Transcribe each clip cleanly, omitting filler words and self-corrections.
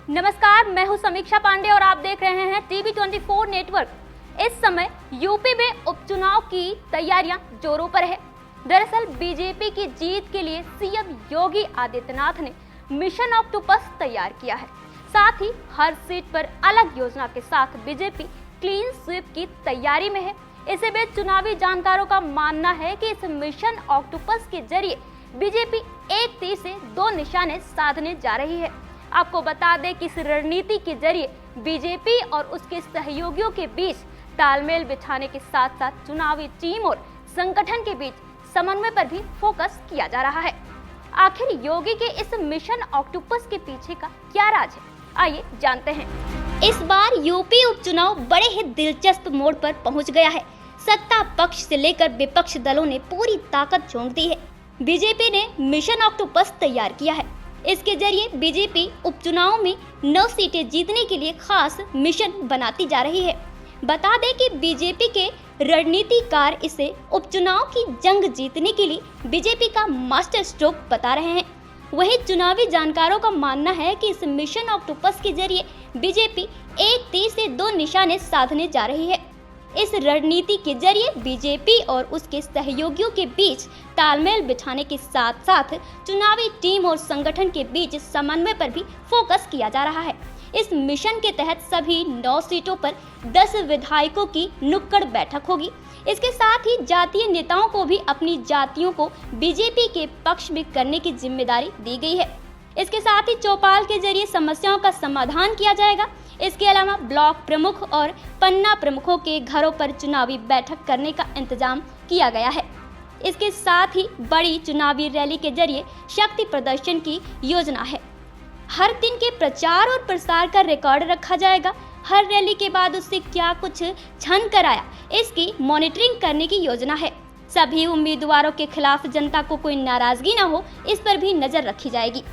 नमस्कार, मैं हूं समीक्षा पांडे और आप देख रहे हैं टीवी 24 नेटवर्क। इस समय यूपी में उपचुनाव की तैयारियां जोरों पर है। दरअसल बीजेपी की जीत के लिए सीएम योगी आदित्यनाथ ने मिशन ऑक्टोपस तैयार किया है। साथ ही हर सीट पर अलग योजना के साथ बीजेपी क्लीन स्वीप की तैयारी में है। इसी बीच चुनावी जानकारों का मानना है कि इस मिशन ऑक्टोपस के जरिए बीजेपी एक तीर से दो निशाने साधने जा रही है। आपको बता दें कि इस रणनीति के जरिए बीजेपी और उसके सहयोगियों के बीच तालमेल बिछाने के साथ साथ चुनावी टीम और संगठन के बीच समन्वय पर भी फोकस किया जा रहा है। आखिर योगी के इस मिशन ऑक्टोपस के पीछे का क्या राज है, आइए जानते हैं। इस बार यूपी उपचुनाव बड़े ही दिलचस्प मोड़ पर पहुंच गया है। सत्ता पक्ष से लेकर विपक्ष दलों ने पूरी ताकत झोंक दी है। बीजेपी ने मिशन ऑक्टोपस तैयार किया है। इसके जरिए बीजेपी उपचुनाव में 9 सीटें जीतने के लिए खास मिशन बनाती जा रही है। बता दें कि बीजेपी के रणनीतिकार इसे उपचुनाव की जंग जीतने के लिए बीजेपी का मास्टर स्ट्रोक बता रहे हैं। वहीं चुनावी जानकारों का मानना है कि इस मिशन ऑक्टोपस के जरिए बीजेपी एक तीर से दो निशाने साधने जा रही है। इस रणनीति के जरिए बीजेपी और उसके सहयोगियों के बीच तालमेल बिछाने के साथ साथ चुनावी टीम और संगठन के बीच समन्वय पर भी फोकस किया जा रहा है। इस मिशन के तहत सभी 9 सीटों पर 10 विधायकों की नुक्कड़ बैठक होगी। इसके साथ ही जातीय नेताओं को भी अपनी जातियों को बीजेपी के पक्ष में करने की जिम्मेदारी दी गई है। इसके साथ ही चौपाल के जरिए समस्याओं का समाधान किया जाएगा। इसके अलावा ब्लॉक प्रमुख और पन्ना प्रमुखों के घरों पर चुनावी बैठक करने का इंतजाम किया गया है। इसके साथ ही बड़ी चुनावी रैली के जरिए शक्ति प्रदर्शन की योजना है। हर दिन के प्रचार और प्रसार का रिकॉर्ड रखा जाएगा। हर रैली के बाद उससे क्या कुछ छन कर आया, इसकी मॉनिटरिंग करने की योजना है। सभी उम्मीदवारों के खिलाफ जनता को कोई नाराजगी न हो, इस पर भी नजर रखी जाएगी।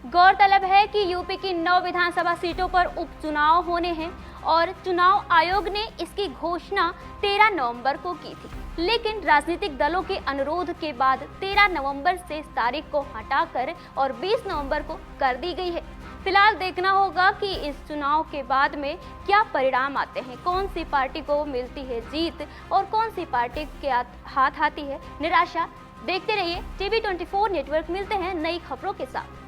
गौरतलब है कि यूपी की 9 विधानसभा सीटों पर उपचुनाव होने हैं और चुनाव आयोग ने इसकी घोषणा 13 नवंबर को की थी, लेकिन राजनीतिक दलों के अनुरोध के बाद 13 नवंबर से इस तारीख को हटाकर और 20 नवंबर को कर दी गई है। फिलहाल देखना होगा कि इस चुनाव के बाद में क्या परिणाम आते हैं, कौन सी पार्टी को मिलती है जीत और कौन सी पार्टी के हाथ आती है निराशा। देखते रहिए टीवी 24 नेटवर्क। मिलते हैं नई खबरों के साथ।